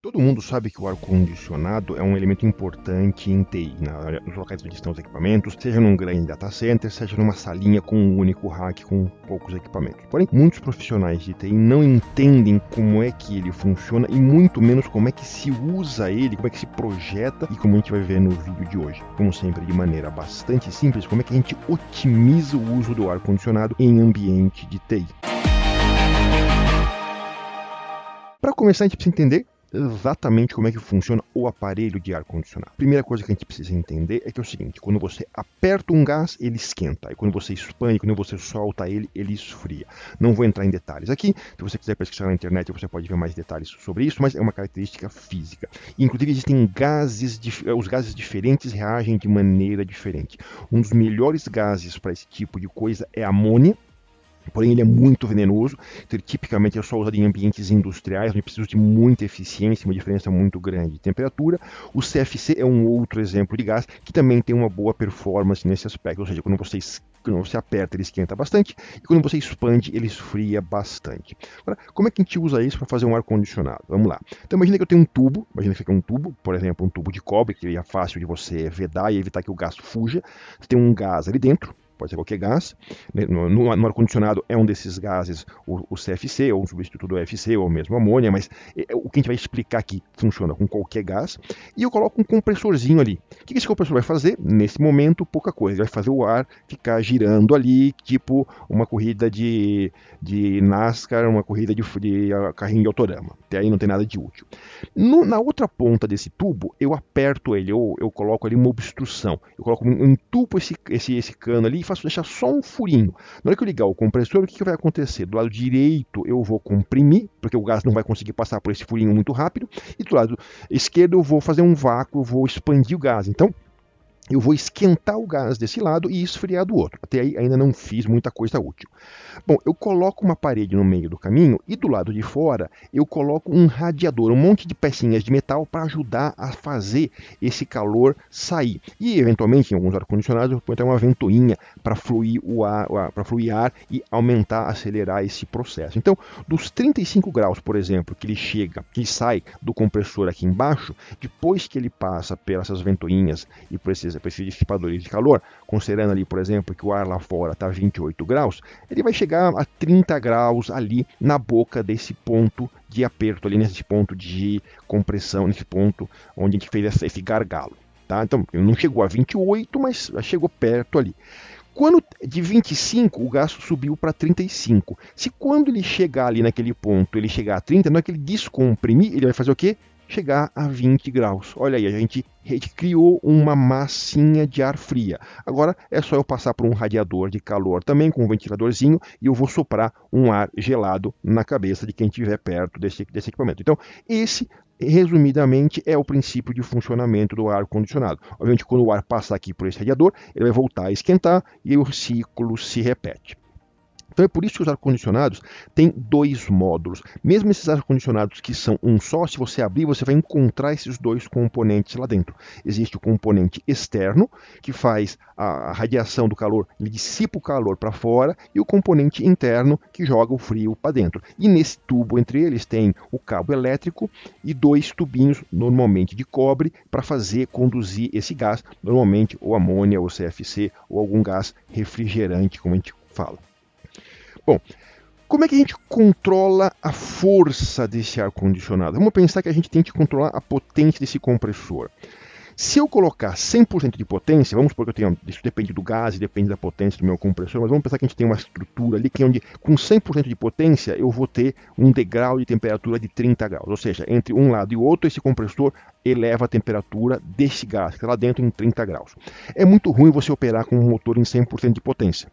Todo mundo sabe que o ar-condicionado é um elemento importante em TI, nos locais onde estão os equipamentos, seja num grande data center, seja numa salinha com um único rack com poucos equipamentos. Porém, muitos profissionais de TI não entendem como é que ele funciona e muito menos como é que se usa ele, como é que se projeta e como a gente vai ver no vídeo de hoje. Como sempre, de maneira bastante simples, como é que a gente otimiza o uso do ar-condicionado em ambiente de TI. Para começar, a gente precisa entender exatamente como é que funciona o aparelho de ar-condicionado. Primeira coisa que a gente precisa entender é que é o seguinte: quando você aperta um gás, ele esquenta, e quando você expande, quando você solta ele, ele esfria. Não vou entrar em detalhes aqui, se você quiser pesquisar na internet, você pode ver mais detalhes sobre isso, mas é uma característica física. E, inclusive, existem gases, os gases diferentes reagem de maneira diferente. Um dos melhores gases para esse tipo de coisa é a amônia. Porém, ele é muito venenoso, então ele tipicamente é só usado em ambientes industriais, onde precisa de muita eficiência, uma diferença muito grande de temperatura. O CFC é um outro exemplo de gás que também tem uma boa performance nesse aspecto, ou seja, quando você aperta, ele esquenta bastante, e quando você expande, ele esfria bastante. Agora, como é que a gente usa isso para fazer um ar-condicionado? Vamos lá. Então, imagina que eu tenho um tubo, por exemplo, um tubo de cobre, que é fácil de você vedar e evitar que o gás fuja. Você tem um gás ali dentro. Pode ser qualquer gás. No ar-condicionado é um desses gases, o CFC, ou um substituto do FC, ou mesmo amônia, mas o que a gente vai explicar aqui funciona com qualquer gás. E eu coloco um compressorzinho ali. O que esse compressor vai fazer? Nesse momento, pouca coisa. Ele vai fazer o ar ficar girando ali, tipo uma corrida de NASCAR, uma corrida de carrinho de autorama. Até aí não tem nada de útil. Na outra ponta desse tubo, eu aperto ele, ou eu coloco ali uma obstrução. Eu coloco um tubo esse cano ali, faço deixar só um furinho. Na hora que eu ligar o compressor, o que vai acontecer? Do lado direito eu vou comprimir, porque o gás não vai conseguir passar por esse furinho muito rápido, e do lado esquerdo eu vou fazer um vácuo, eu vou expandir o gás. Então, eu vou esquentar o gás desse lado e esfriar do outro. Até aí ainda não fiz muita coisa útil. Bom, eu coloco uma parede no meio do caminho e do lado de fora eu coloco um radiador, um monte de pecinhas de metal para ajudar a fazer esse calor sair. E eventualmente em alguns ar-condicionados eu ponho até uma ventoinha para fluir ar e aumentar, acelerar esse processo. Então, dos 35 graus, por exemplo, que ele sai do compressor aqui embaixo, depois que ele passa pelas ventoinhas e por esses dissipadores de calor, considerando ali, por exemplo, que o ar lá fora está 28 graus, ele vai chegar a 30 graus ali na boca desse ponto de aperto, ali nesse ponto de compressão, nesse ponto onde a gente fez esse gargalo. Tá? Então, ele não chegou a 28, mas chegou perto ali. Quando de 25, o gás subiu para 35. Se quando ele chegar ali naquele ponto, ele chegar a 30, não é que ele descomprimir, ele vai fazer o quê? Chegar a 20 graus. Olha aí, a gente criou uma massinha de ar fria. Agora é só eu passar por um radiador de calor também, com um ventiladorzinho, e eu vou soprar um ar gelado na cabeça de quem estiver perto desse equipamento. Então, esse, resumidamente, é o princípio de funcionamento do ar-condicionado. Obviamente, quando o ar passar aqui por esse radiador, ele vai voltar a esquentar e o ciclo se repete. Então é por isso que os ar-condicionados têm dois módulos. Mesmo esses ar-condicionados que são um só, se você abrir, você vai encontrar esses dois componentes lá dentro. Existe o componente externo, que faz a radiação do calor, ele dissipa o calor para fora, e o componente interno, que joga o frio para dentro. E nesse tubo entre eles tem o cabo elétrico e dois tubinhos, normalmente de cobre, para conduzir esse gás, normalmente ou amônia, ou CFC, ou algum gás refrigerante, como a gente fala. Bom, como é que a gente controla a força desse ar-condicionado? Vamos pensar que a gente tem que controlar a potência desse compressor. Se eu colocar 100% de potência, vamos supor que isso depende do gás e depende da potência do meu compressor, mas vamos pensar que a gente tem uma estrutura ali onde com 100% de potência eu vou ter um degrau de temperatura de 30 graus. Ou seja, entre um lado e o outro, esse compressor eleva a temperatura desse gás, que está lá dentro em 30 graus. É muito ruim você operar com um motor em 100% de potência.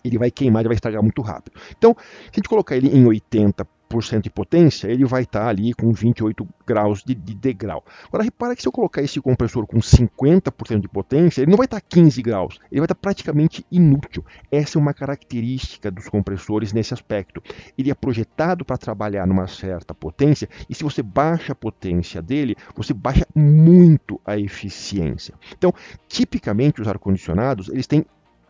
Ele vai queimar, ele vai estragar muito rápido. Então, se a gente colocar ele em 80% de potência, ele vai estar ali com 28 graus de degrau. Agora, repara que se eu colocar esse compressor com 50% de potência, ele não vai estar 15 graus, ele vai estar praticamente inútil. Essa é uma característica dos compressores nesse aspecto. Ele é projetado para trabalhar numa certa potência, e se você baixa a potência dele, você baixa muito a eficiência. Então, tipicamente, os ar-condicionados,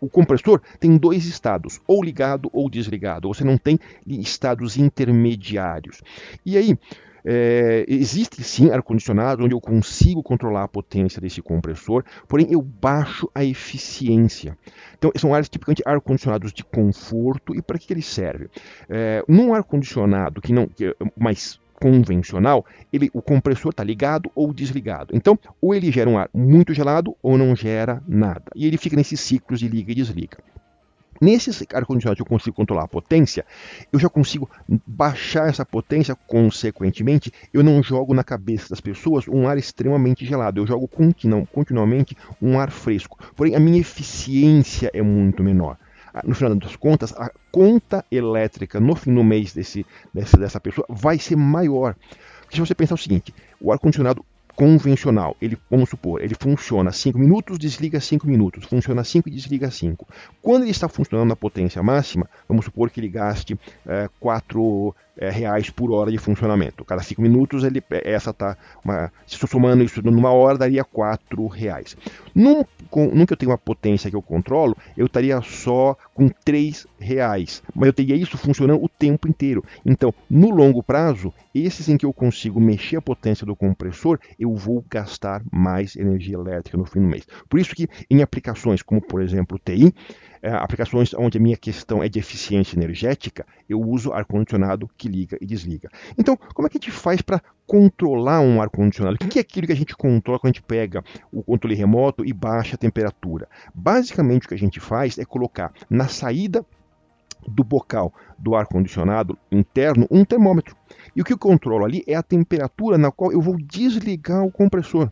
o compressor tem dois estados, ou ligado ou desligado. Você não tem estados intermediários. E aí, Existem sim ar-condicionados onde eu consigo controlar a potência desse compressor, porém eu baixo a eficiência. Então, são áreas tipicamente ar-condicionados de conforto. E para que ele serve? Num ar-condicionado que é mais convencional, o compressor está ligado ou desligado. Então, ou ele gera um ar muito gelado ou não gera nada. E ele fica nesses ciclos de liga e desliga. Nesses ar-condicionados que eu consigo controlar a potência, eu já consigo baixar essa potência, consequentemente, eu não jogo na cabeça das pessoas um ar extremamente gelado, eu jogo continuamente um ar fresco. Porém, a minha eficiência é muito menor. No final das contas, a conta elétrica no fim do mês dessa pessoa vai ser maior. Porque se você pensar o seguinte, o ar-condicionado convencional, vamos supor, ele funciona 5 minutos, desliga 5 minutos, funciona 5 e desliga 5. Quando ele está funcionando na potência máxima, vamos supor que ele gaste 4 reais por hora de funcionamento. Cada 5 minutos, se estou somando isso numa hora, daria 4 reais. Nunca eu tenho uma potência que eu controlo, eu estaria só com 3 reais. Mas eu teria isso funcionando o tempo inteiro. Então, no longo prazo, esses em que eu consigo mexer a potência do compressor, eu vou gastar mais energia elétrica no fim do mês. Por isso que em aplicações como, por exemplo, TI, aplicações onde a minha questão é de eficiência energética, eu uso ar-condicionado que liga e desliga. Então, como é que a gente faz para controlar um ar-condicionado? O que é aquilo que a gente controla quando a gente pega o controle remoto e baixa a temperatura? Basicamente, o que a gente faz é colocar na saída do bocal do ar-condicionado interno um termômetro. E o que eu controlo ali é a temperatura na qual eu vou desligar o compressor.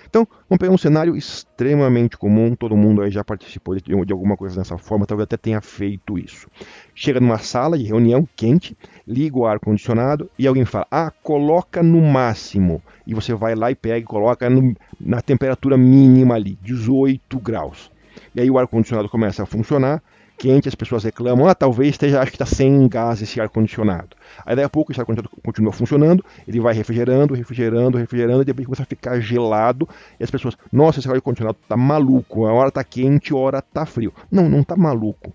Então, vamos pegar um cenário extremamente comum, todo mundo aí já participou de alguma coisa dessa forma, talvez até tenha feito isso. Chega numa sala de reunião quente, liga o ar-condicionado e alguém fala, coloca no máximo. E você vai lá e pega e coloca na temperatura mínima ali, 18 graus. E aí o ar-condicionado começa a funcionar, quente, as pessoas reclamam, talvez acho que está sem gás esse ar-condicionado. Aí daí a pouco esse ar-condicionado continua funcionando, ele vai refrigerando, e de repente começa a ficar gelado, e as pessoas, nossa, esse ar-condicionado está maluco, a hora está quente, a hora está frio. Não está maluco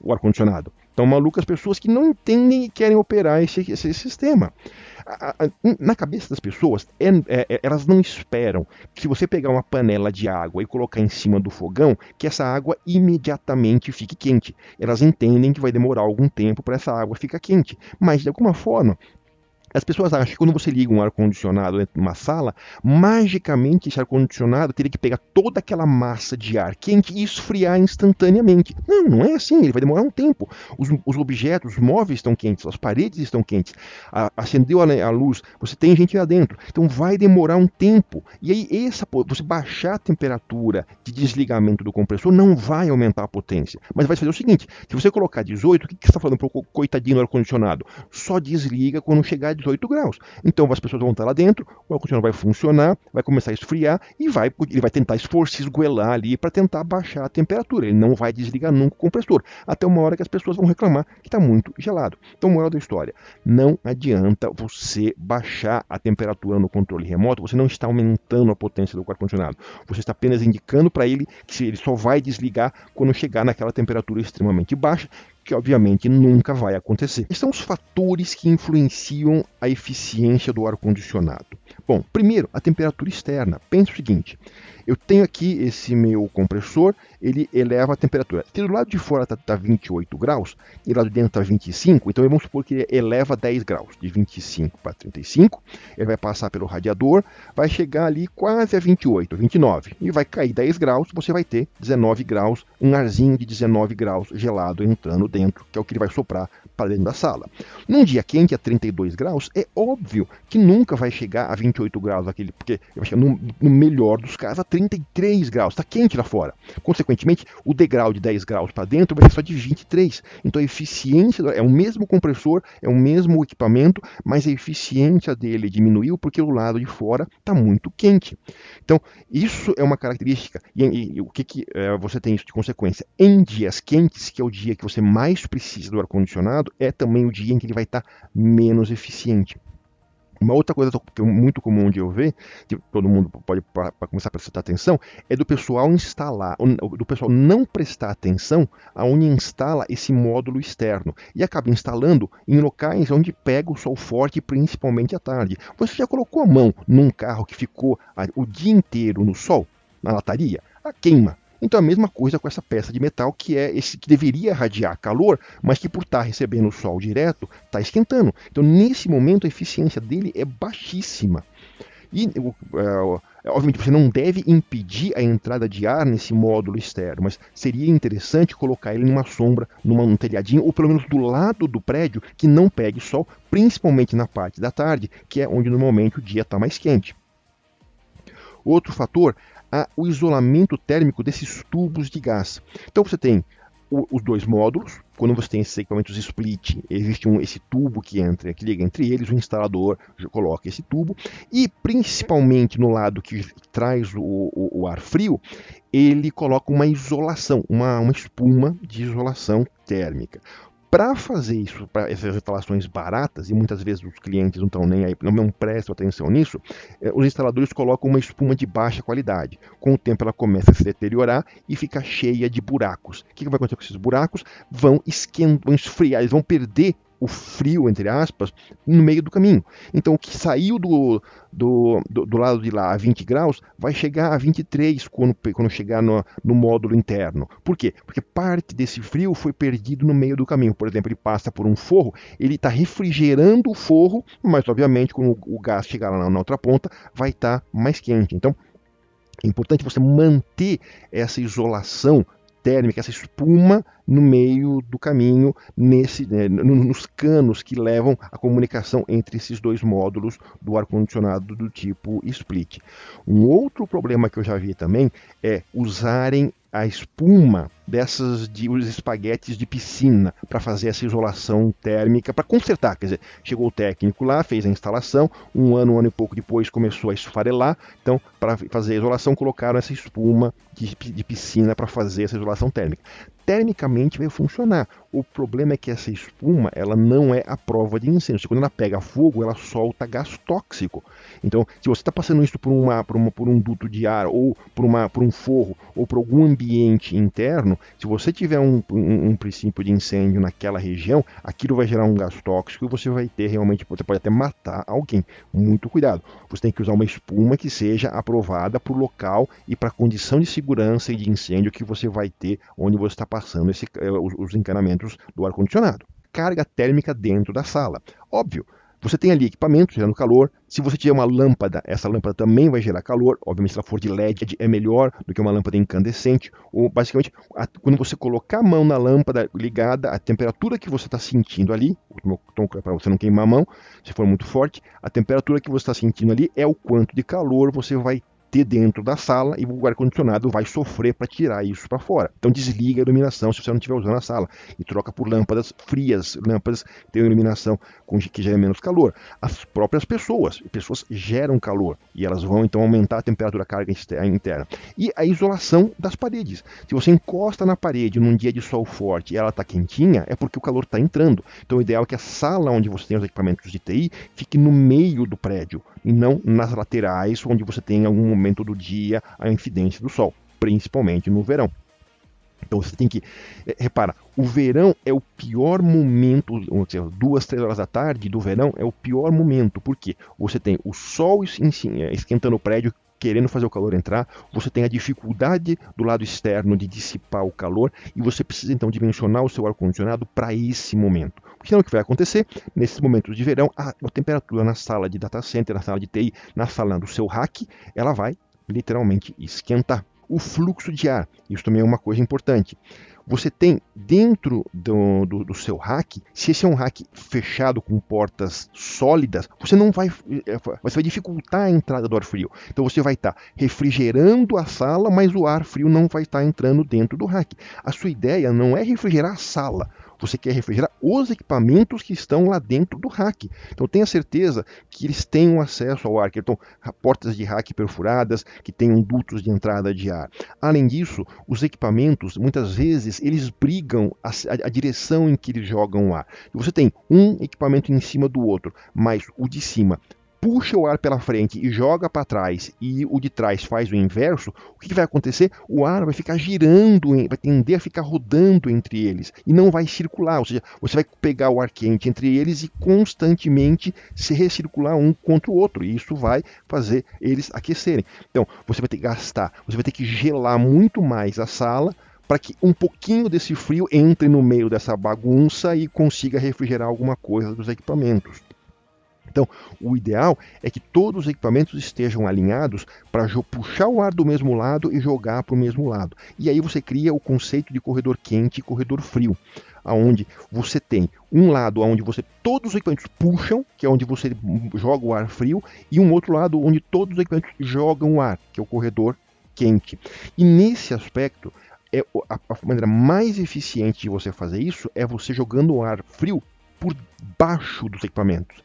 o ar-condicionado. Estão malucas as pessoas que não entendem e querem operar esse sistema. Na cabeça das pessoas, elas não esperam que se você pegar uma panela de água e colocar em cima do fogão, que essa água imediatamente fique quente. Elas entendem que vai demorar algum tempo para essa água ficar quente, mas de alguma forma as pessoas acham que quando você liga um ar-condicionado dentro de uma sala, magicamente esse ar-condicionado teria que pegar toda aquela massa de ar quente e esfriar instantaneamente. Não é assim, ele vai demorar um tempo. Os objetos, os móveis estão quentes, as paredes estão quentes, acendeu a luz, você tem gente lá dentro, então vai demorar um tempo. E aí você baixar a temperatura de desligamento do compressor não vai aumentar a potência, mas vai fazer o seguinte, se você colocar 18, o que você está falando para o coitadinho do ar-condicionado? Só desliga quando chegar a 18 graus. Então as pessoas vão estar lá dentro, o ar-condicionado vai funcionar, vai começar a esfriar e ele vai tentar se esgoelar ali para tentar baixar a temperatura. Ele não vai desligar nunca o compressor, até uma hora que as pessoas vão reclamar que está muito gelado. Então, moral da história, não adianta você baixar a temperatura no controle remoto, você não está aumentando a potência do ar-condicionado. Você está apenas indicando para ele que ele só vai desligar quando chegar naquela temperatura extremamente baixa, que obviamente nunca vai acontecer. Esses são os fatores que influenciam a eficiência do ar-condicionado. Bom, primeiro, a temperatura externa. Pensa o seguinte, eu tenho aqui esse meu compressor, ele eleva a temperatura. Se do lado de fora está 28 graus, e do lado de dentro está 25, então vamos supor que ele eleva 10 graus, de 25 para 35, ele vai passar pelo radiador, vai chegar ali quase a 28, 29, e vai cair 10 graus, você vai ter 19 graus, um arzinho de 19 graus gelado entrando dentro, que é o que ele vai soprar para dentro da sala. Num dia quente a 32 graus, é óbvio que nunca vai chegar a 28 graus, porque vai chegar no melhor dos casos a 33 graus, está quente lá fora. Consequentemente, o degrau de 10 graus para dentro vai ser só de 23. Então a eficiência é o mesmo compressor, é o mesmo equipamento, mas a eficiência dele diminuiu porque o lado de fora está muito quente. Então, isso é uma característica. E o que você tem isso de consequência? Em dias quentes, que é o dia que você mais precisa do ar-condicionado, é também o dia em que ele vai estar menos eficiente. Uma outra coisa que é muito comum de eu ver, que todo mundo pode para começar a prestar atenção, é do pessoal instalar, do pessoal não prestar atenção aonde instala esse módulo externo e acaba instalando em locais onde pega o sol forte, principalmente à tarde. Você já colocou a mão num carro que ficou o dia inteiro no sol, na lataria? A queima. Então a mesma coisa com essa peça de metal que é esse que deveria irradiar calor, mas que por estar recebendo o sol direto, está esquentando. Então nesse momento a eficiência dele é baixíssima. E obviamente você não deve impedir a entrada de ar nesse módulo externo, mas seria interessante colocar ele numa sombra, num telhadinho, ou pelo menos do lado do prédio que não pegue sol, principalmente na parte da tarde, que é onde normalmente o dia está mais quente. Outro fator, o isolamento térmico desses tubos de gás. Então você tem os dois módulos. Quando você tem esses equipamentos split, existe esse tubo que liga entre eles, o instalador coloca esse tubo, e principalmente no lado que traz o ar frio, ele coloca uma isolação, uma espuma de isolação térmica. Para fazer isso, para essas instalações baratas, e muitas vezes os clientes não estão nem aí, não prestam atenção nisso, os instaladores colocam uma espuma de baixa qualidade. Com o tempo ela começa a se deteriorar e fica cheia de buracos. O que vai acontecer com esses buracos? Vão esfriar, eles vão perder o frio, entre aspas, no meio do caminho. Então o que saiu do lado de lá a 20 graus vai chegar a 23 quando chegar no módulo interno. Por quê? Porque parte desse frio foi perdido no meio do caminho. Por exemplo, ele passa por um forro, ele está refrigerando o forro, mas obviamente quando o gás chegar lá na outra ponta vai estar mais quente. Então é importante você manter essa isolação térmica, essa espuma no meio do caminho, nos canos que levam a comunicação entre esses dois módulos do ar-condicionado do tipo split. Um outro problema que eu já vi também é usarem a espuma os espaguetes de piscina para fazer essa isolação térmica, para consertar. Quer dizer, chegou o técnico lá, fez a instalação, um ano e pouco depois começou a esfarelar, então para fazer a isolação colocaram essa espuma de piscina para fazer essa isolação térmica. Termicamente vai funcionar. O problema é que essa espuma ela não é a prova de incêndio. Quando ela pega fogo, ela solta gás tóxico. Então, se você está passando isso por um duto de ar, ou por um forro, ou por algum ambiente interno, se você tiver um princípio de incêndio naquela região, aquilo vai gerar um gás tóxico e você vai ter realmente, você pode até matar alguém. Muito cuidado. Você tem que usar uma espuma que seja aprovada para o local e para a condição de segurança e de incêndio que você vai ter onde você está passando os encanamentos do ar-condicionado. Carga térmica dentro da sala. Óbvio, você tem ali equipamento gerando calor. Se você tiver uma lâmpada, essa lâmpada também vai gerar calor. Obviamente, se ela for de LED, é melhor do que uma lâmpada incandescente. Ou, basicamente, quando você colocar a mão na lâmpada ligada, a temperatura que você está sentindo ali, para você não queimar a mão, se for muito forte, a temperatura que você está sentindo ali é o quanto de calor você vai ter dentro da sala e o ar-condicionado vai sofrer para tirar isso para fora. Então desliga a iluminação se você não estiver usando a sala e troca por lâmpadas frias, lâmpadas que têm iluminação que gera menos calor. As próprias pessoas geram calor e elas vão então aumentar a temperatura carga interna. E a isolação das paredes. Se você encosta na parede num dia de sol forte e ela está quentinha, é porque o calor está entrando. Então o ideal é que a sala onde você tem os equipamentos de TI fique no meio do prédio e não nas laterais, onde você tem em algum momento do dia a incidência do sol, principalmente no verão. Então você tem que, repara, o verão é o pior momento, 2, 3 horas da tarde do verão é o pior momento, porque você tem o sol esquentando o prédio, querendo fazer o calor entrar, você tem a dificuldade do lado externo de dissipar o calor e você precisa então dimensionar o seu ar-condicionado para esse momento. Porque senão o que vai acontecer? Nesses momentos de verão, a temperatura na sala de data center, na sala de TI, na sala do seu rack, ela vai literalmente esquentar. O fluxo de ar, isso também é uma coisa importante. Você tem dentro do seu rack, se esse é um rack fechado com portas sólidas, você vai dificultar a entrada do ar frio. Então você vai estar refrigerando a sala, mas o ar frio não vai estar entrando dentro do rack. A sua ideia não é refrigerar a sala. Você quer refrigerar os equipamentos que estão lá dentro do rack. Então tenha certeza que eles tenham acesso ao ar, que estão portas de rack perfuradas, que tenham dutos de entrada de ar. Além disso, os equipamentos, muitas vezes, eles brigam a direção em que eles jogam o ar. E você tem um equipamento em cima do outro, mas o de cima puxa o ar pela frente e joga para trás, e o de trás faz o inverso, o que vai acontecer? O ar vai ficar girando, vai tender a ficar rodando entre eles, e não vai circular, ou seja, você vai pegar o ar quente entre eles e constantemente se recircular um contra o outro, e isso vai fazer eles aquecerem. Então, você vai ter que gastar, você vai ter que gelar muito mais a sala, para que um pouquinho desse frio entre no meio dessa bagunça e consiga refrigerar alguma coisa dos equipamentos. Então, o ideal é que todos os equipamentos estejam alinhados para puxar o ar do mesmo lado e jogar para o mesmo lado. E aí você cria o conceito de corredor quente e corredor frio, onde você tem um lado onde todos os equipamentos puxam, que é onde você joga o ar frio, e um outro lado onde todos os equipamentos jogam o ar, que é o corredor quente. E nesse aspecto, a maneira mais eficiente de você fazer isso é você jogando o ar frio por baixo dos equipamentos.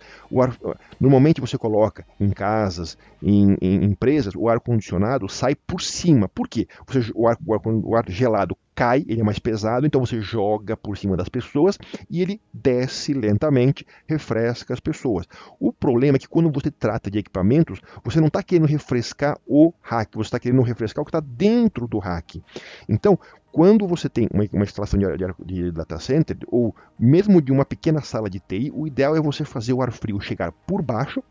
Normalmente você coloca em casas, em empresas, o ar-condicionado sai por cima. Por quê? O ar gelado cai, ele é mais pesado, então você joga por cima das pessoas e ele desce lentamente, refresca as pessoas. O problema é que quando você trata de equipamentos, você não está querendo refrescar o rack, você está querendo refrescar o que está dentro do rack. Então, quando você tem uma instalação de data center, ou mesmo de uma pequena sala de TI, o ideal é você fazer o ar frio chegar por baixo.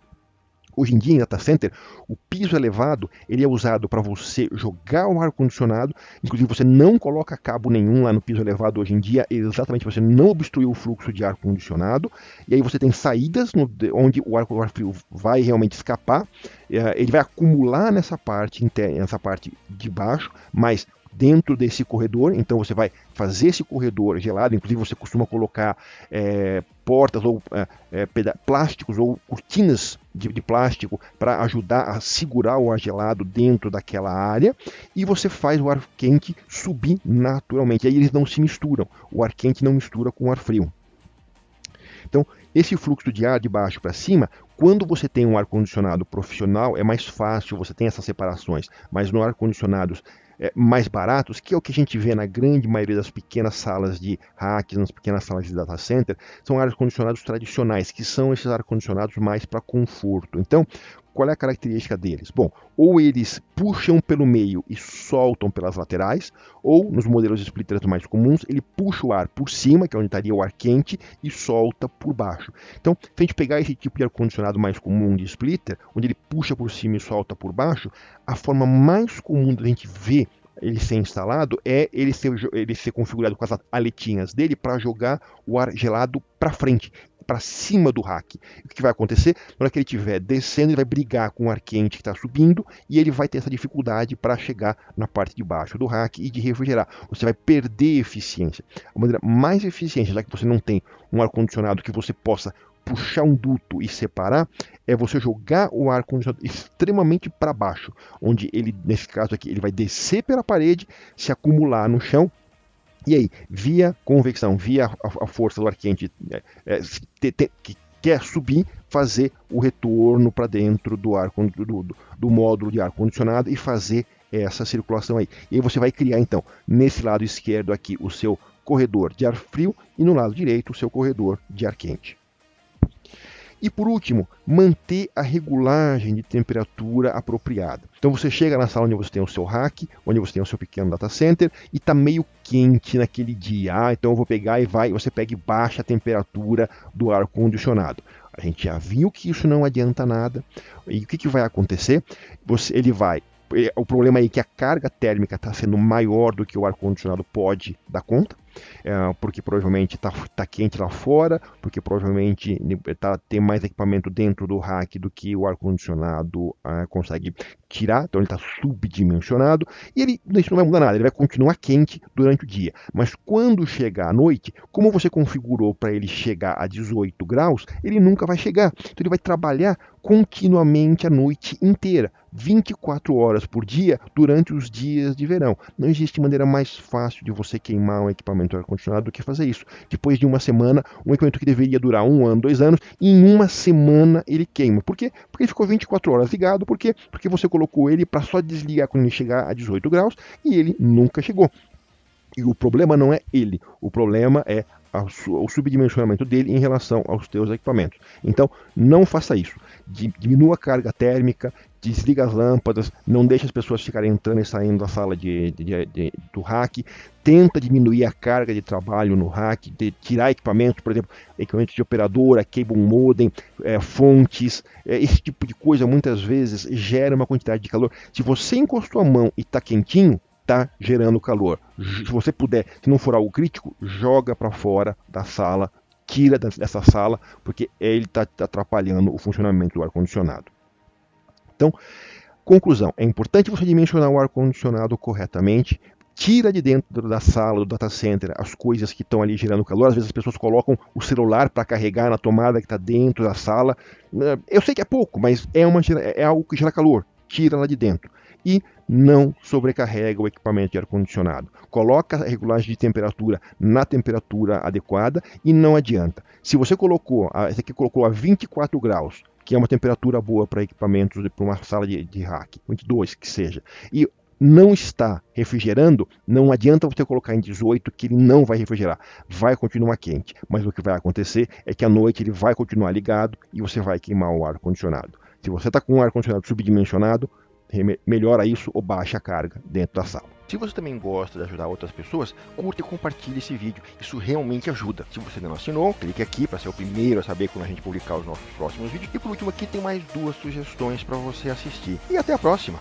Hoje em dia, em data center, o piso elevado ele é usado para você jogar o ar-condicionado. Inclusive, você não coloca cabo nenhum lá no piso elevado hoje em dia, exatamente para você não obstruir o fluxo de ar-condicionado. E aí você tem saídas onde o ar frio vai realmente escapar. Ele vai acumular nessa parte de baixo, mas dentro desse corredor, então você vai fazer esse corredor gelado, inclusive você costuma colocar portas ou plásticos ou cortinas de plástico para ajudar a segurar o ar gelado dentro daquela área, e você faz o ar quente subir naturalmente, aí eles não se misturam, o ar quente não mistura com o ar frio. Então, esse fluxo de ar de baixo para cima, quando você tem um ar-condicionado profissional, é mais fácil, você tem essas separações, mas no ar-condicionados mais baratos, que é o que a gente vê na grande maioria das pequenas salas de racks, nas pequenas salas de data center, são ar-condicionados tradicionais, que são esses ar-condicionados mais para conforto. Então, qual é a característica deles? Bom, ou eles puxam pelo meio e soltam pelas laterais, ou nos modelos splitters mais comuns, ele puxa o ar por cima, que é onde estaria o ar quente, e solta por baixo. Então, se a gente pegar esse tipo de ar-condicionado mais comum de splitter, onde ele puxa por cima e solta por baixo, a forma mais comum da gente ver ele ser instalado é ele ser configurado com as aletinhas dele para jogar o ar gelado para frente, para cima do rack. O que vai acontecer? Na hora que ele estiver descendo, ele vai brigar com o ar quente que está subindo e ele vai ter essa dificuldade para chegar na parte de baixo do rack e de refrigerar. Você vai perder eficiência. A maneira mais eficiente, já que você não tem um ar-condicionado que você possa puxar um duto e separar, é você jogar o ar-condicionado extremamente para baixo, onde ele, nesse caso aqui, ele vai descer pela parede, se acumular no chão, e aí, via convecção, via a força do ar quente que quer subir, fazer o retorno para dentro do módulo de ar-condicionado e fazer essa circulação aí. E aí você vai criar, então, nesse lado esquerdo aqui, o seu corredor de ar frio e no lado direito, o seu corredor de ar quente. E por último, manter a regulagem de temperatura apropriada. Então você chega na sala onde você tem o seu rack, onde você tem o seu pequeno data center, e está meio quente naquele dia. Então eu vou pegar você pega e baixa a temperatura do ar-condicionado. A gente já viu que isso não adianta nada. E o que vai acontecer? O problema aí é que a carga térmica está sendo maior do que o ar-condicionado pode dar conta, porque provavelmente está quente lá fora, porque provavelmente tem mais equipamento dentro do rack do que o ar-condicionado consegue tirar, então ele está subdimensionado, e isso não vai mudar nada, ele vai continuar quente durante o dia. Mas quando chegar à noite, como você configurou para ele chegar a 18 graus, ele nunca vai chegar. Então ele vai trabalhar continuamente a noite inteira, 24 horas por dia, durante os dias de verão. Não existe maneira mais fácil de você queimar um equipamento ar-condicionado do que fazer isso. Depois de uma semana, um equipamento que deveria durar 1 ano, 2 anos, em uma semana ele queima. Por quê? Porque ele ficou 24 horas ligado. Por quê? Porque você colocou ele para só desligar quando ele chegar a 18 graus e ele nunca chegou. E o problema não é ele, o problema é o subdimensionamento dele em relação aos teus equipamentos. Então, não faça isso. Diminua a carga térmica, desliga as lâmpadas, não deixe as pessoas ficarem entrando e saindo da sala do rack, tenta diminuir a carga de trabalho no rack, tirar equipamentos, por exemplo, equipamentos de operadora, cable modem, fontes, esse tipo de coisa muitas vezes gera uma quantidade de calor. Se você encostou a mão e está quentinho, está gerando calor. Se você puder, se não for algo crítico, joga para fora da sala, tira dessa sala, porque ele está atrapalhando o funcionamento do ar-condicionado. Então, conclusão, é importante você dimensionar o ar-condicionado corretamente, tira de dentro da sala, do data center, as coisas que estão ali gerando calor. Às vezes as pessoas colocam o celular para carregar na tomada que está dentro da sala. Eu sei que é pouco, mas é algo que gera calor. Tira lá de dentro. E não sobrecarrega o equipamento de ar-condicionado. Coloca a regulagem de temperatura na temperatura adequada e não adianta. Se você colocou, esse aqui colocou a 24 graus, que é uma temperatura boa para equipamentos, para uma sala de rack, 22 que seja, e não está refrigerando, não adianta você colocar em 18 que ele não vai refrigerar, vai continuar quente, mas o que vai acontecer é que à noite ele vai continuar ligado e você vai queimar o ar-condicionado. Se você está com um ar-condicionado subdimensionado, melhora isso ou baixa a carga dentro da sala. Se você também gosta de ajudar outras pessoas, curta e compartilhe esse vídeo. Isso realmente ajuda. Se você ainda não assinou, clique aqui para ser o primeiro a saber quando a gente publicar os nossos próximos vídeos. E por último aqui tem mais 2 sugestões para você assistir. E até a próxima!